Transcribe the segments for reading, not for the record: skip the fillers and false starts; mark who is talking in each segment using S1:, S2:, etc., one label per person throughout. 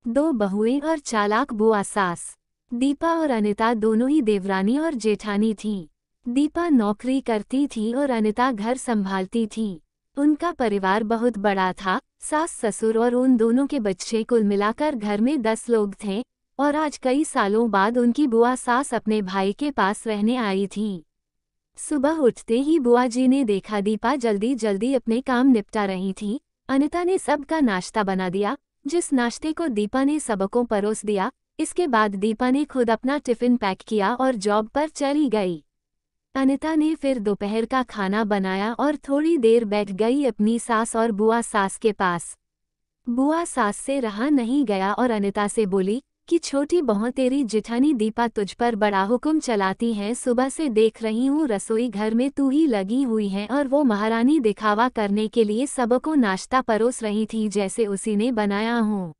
S1: दो बहुएं और चालाक बुआ सास। दीपा और अनिता दोनों ही देवरानी और जेठानी थीं। दीपा नौकरी करती थी और अनिता घर संभालती थी। उनका परिवार बहुत बड़ा था, सास ससुर और उन दोनों के बच्चे, कुल मिलाकर घर में 10 लोग थे। और आज कई सालों बाद उनकी बुआ सास अपने भाई के पास रहने आई थी। सुबह उठते ही बुआ जी ने देखा दीपा जल्दी जल्दी अपने काम निपटा रही थी। अनिता ने सबका नाश्ता बना दिया, जिस नाश्ते को दीपा ने सबको परोस दिया। इसके बाद दीपा ने खुद अपना टिफिन पैक किया और जॉब पर चली गई। अनिता ने फिर दोपहर का खाना बनाया और थोड़ी देर बैठ गई अपनी सास और बुआ सास के पास। बुआ सास से रहा नहीं गया और अनिता से बोली कि छोटी बहू, तेरी जिठानी दीपा तुझ पर बड़ा हुक्म चलाती है। सुबह से देख रही हूँ रसोई घर में तू ही लगी हुई है और वो महारानी दिखावा करने के लिए सबको नाश्ता परोस रही थी जैसे उसी ने बनाया हो।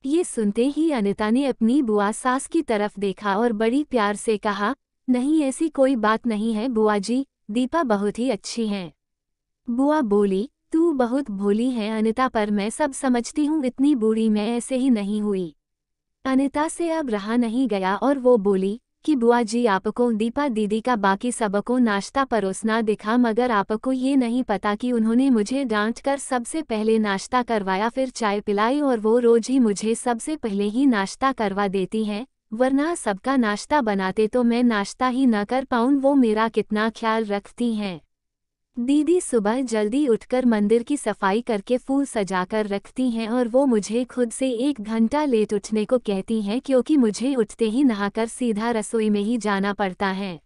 S1: ये सुनते ही अनिता ने अपनी बुआ सास की तरफ देखा और बड़ी प्यार से कहा, नहीं ऐसी कोई बात नहीं है बुआ जी, दीपा बहुत ही अच्छी है। बुआ बोली, तू बहुत भोली है अनिता, पर मैं सब समझती हूँ, इतनी बूढ़ी मैं ऐसे ही नहीं हुई। अनिता से अब रहा नहीं गया और वो बोली कि बुआ जी, आपको दीपा दीदी का बाकी सबको नाश्ता परोसना दिखा, मगर आपको ये नहीं पता कि उन्होंने मुझे डांटकर सबसे पहले नाश्ता करवाया, फिर चाय पिलाई, और वो रोज ही मुझे सबसे पहले ही नाश्ता करवा देती हैं, वरना सबका नाश्ता बनाते तो मैं नाश्ता ही न कर पाऊँ। वो मेरा कितना ख्याल रखती हैं। दीदी सुबह जल्दी उठकर मंदिर की सफाई करके फूल सजाकर रखती हैं और वो मुझे खुद से 1 घंटा लेट उठने को कहती हैं, क्योंकि मुझे उठते ही नहाकर सीधा रसोई में ही जाना पड़ता है।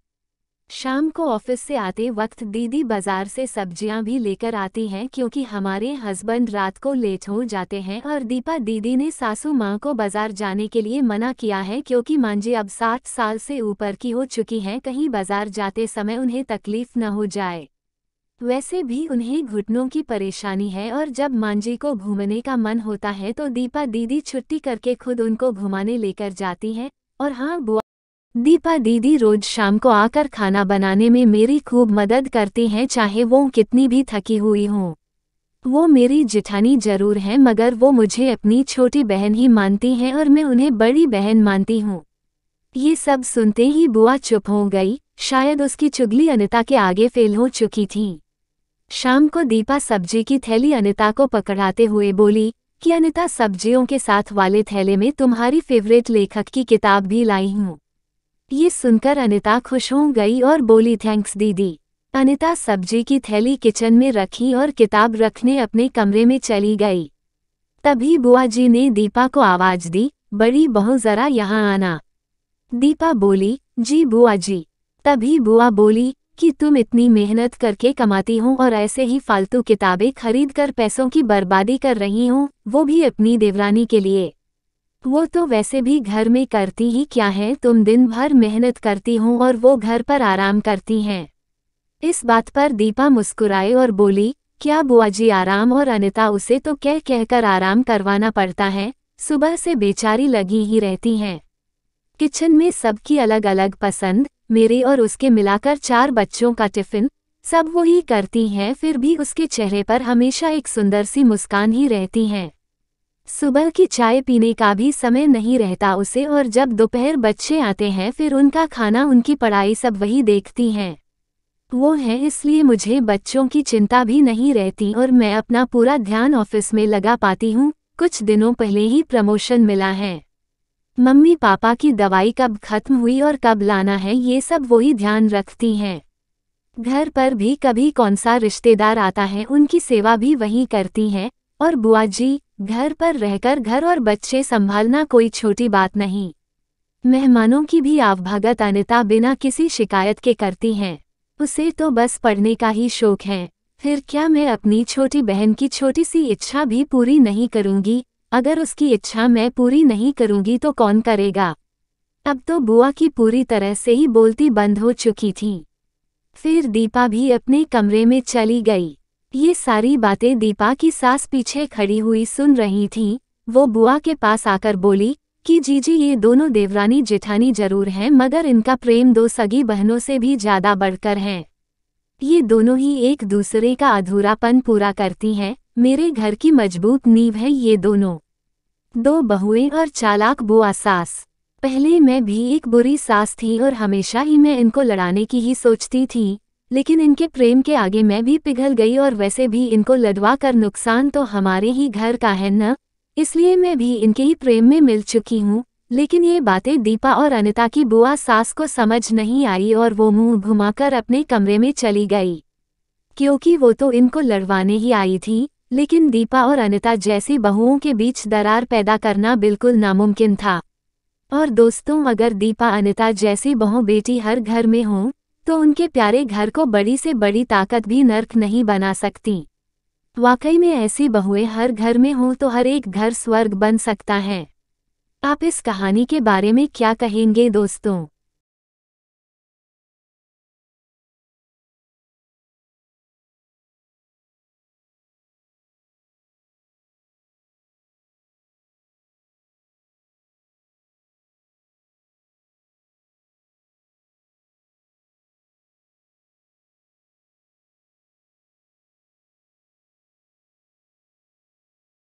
S1: शाम को ऑफिस से आते वक्त दीदी बाजार से सब्जियां भी लेकर आती हैं, क्योंकि हमारे हस्बैंड रात को लेट हो जाते हैं। और दीपा दीदी ने सासू माँ को बाजार जाने के लिए मना किया है, क्योंकि माँ जी अब 60 साल से ऊपर की हो चुकी हैं, कहीं बाजार जाते समय उन्हें तकलीफ न हो जाए। वैसे भी उन्हें घुटनों की परेशानी है और जब मांझी को घूमने का मन होता है तो दीपा दीदी छुट्टी करके खुद उनको घुमाने लेकर जाती है। और हाँ बुआ, दीपा दीदी रोज शाम को आकर खाना बनाने में मेरी खूब मदद करती हैं, चाहे वो कितनी भी थकी हुई हो। वो मेरी जिठानी जरूर हैं, मगर वो मुझे अपनी छोटी बहन ही मानती हैं और मैं उन्हें बड़ी बहन मानती हूँ। ये सब सुनते ही बुआ चुप हो गई, शायद उसकी चुगली अनिता के आगे फेल हो चुकी थी। शाम को दीपा सब्जी की थैली अनिता को पकड़ाते हुए बोली कि अनिता, सब्जियों के साथ वाले थैले में तुम्हारी फेवरेट लेखक की किताब भी लाई हूँ। ये सुनकर अनिता खुश हो गई और बोली, थैंक्स दीदी। अनिता सब्जी की थैली किचन में रखी और किताब रखने अपने कमरे में चली गई। तभी बुआ जी ने दीपा को आवाज दी, बड़ी बहू जरा यहाँ आना। दीपा बोली, जी बुआ जी। तभी बुआ बोली कि तुम इतनी मेहनत करके कमाती हो और ऐसे ही फालतू किताबें खरीद कर पैसों की बर्बादी कर रही हो, वो भी अपनी देवरानी के लिए। वो तो वैसे भी घर में करती ही क्या है, तुम दिन भर मेहनत करती हो और वो घर पर आराम करती हैं। इस बात पर दीपा मुस्कुराए और बोली, क्या बुआ जी आराम, और अनिता, उसे तो कह कहकर आराम करवाना पड़ता है, सुबह से बेचारी लगी ही रहती हैं। किचन में सबकी अलग अलग पसंद, मेरे और उसके मिलाकर 4 बच्चों का टिफिन, सब वो ही करती हैं, फिर भी उसके चेहरे पर हमेशा एक सुंदर सी मुस्कान ही रहती है। सुबह की चाय पीने का भी समय नहीं रहता उसे, और जब दोपहर बच्चे आते हैं फिर उनका खाना, उनकी पढ़ाई सब वही देखती हैं। वो है, इसलिए मुझे बच्चों की चिंता भी नहीं रहती और मैं अपना पूरा ध्यान ऑफिस में लगा पाती हूँ। कुछ दिनों पहले ही प्रमोशन मिला है। मम्मी पापा की दवाई कब खत्म हुई और कब लाना है, ये सब वही ध्यान रखती हैं। घर पर भी कभी कौन सा रिश्तेदार आता है, उनकी सेवा भी वही करती हैं। और बुआ जी, घर पर रहकर घर और बच्चे संभालना कोई छोटी बात नहीं। मेहमानों की भी आवभगत अनिता बिना किसी शिकायत के करती हैं। उसे तो बस पढ़ने का ही शौक है। फिर क्या मैं अपनी छोटी बहन की छोटी सी इच्छा भी पूरी नहीं करूंगी? अगर उसकी इच्छा मैं पूरी नहीं करूंगी तो कौन करेगा? अब तो बुआ की पूरी तरह से ही बोलती बंद हो चुकी थी। फिर दीपा भी अपने कमरे में चली गई। ये सारी बातें दीपा की सास पीछे खड़ी हुई सुन रही थीं। वो बुआ के पास आकर बोली कि जीजी, ये दोनों देवरानी जेठानी जरूर हैं, मगर इनका प्रेम 2 सगी बहनों से भी ज्यादा बढ़कर है। ये दोनों ही एक दूसरे का अधूरापन पूरा करती हैं। मेरे घर की मजबूत नींव है ये दोनों। दो बहुएं और चालाक बुआ सास। पहले मैं भी एक बुरी सास थी और हमेशा ही मैं इनको लड़ाने की ही सोचती थी, लेकिन इनके प्रेम के आगे मैं भी पिघल गई और वैसे भी इनको लड़वा कर नुकसान तो हमारे ही घर का है न, इसलिए मैं भी इनके ही प्रेम में मिल चुकी हूँ। लेकिन ये बातें दीपा और अनिता की बुआ सास को समझ नहीं आई और वो मुंह घुमाकर अपने कमरे में चली गई, क्योंकि वो तो इनको लड़वाने ही आई थी। लेकिन दीपा और अनिता जैसी बहुओं के बीच दरार पैदा करना बिल्कुल नामुमकिन था। और दोस्तों, अगर दीपा अनिता जैसी बहू बेटी हर घर में हो तो उनके प्यारे घर को बड़ी से बड़ी ताकत भी नर्क नहीं बना सकती। वाकई में ऐसी बहुएं हर घर में हों तो हर एक घर स्वर्ग बन सकता है। आप इस कहानी के बारे में क्या कहेंगे दोस्तों?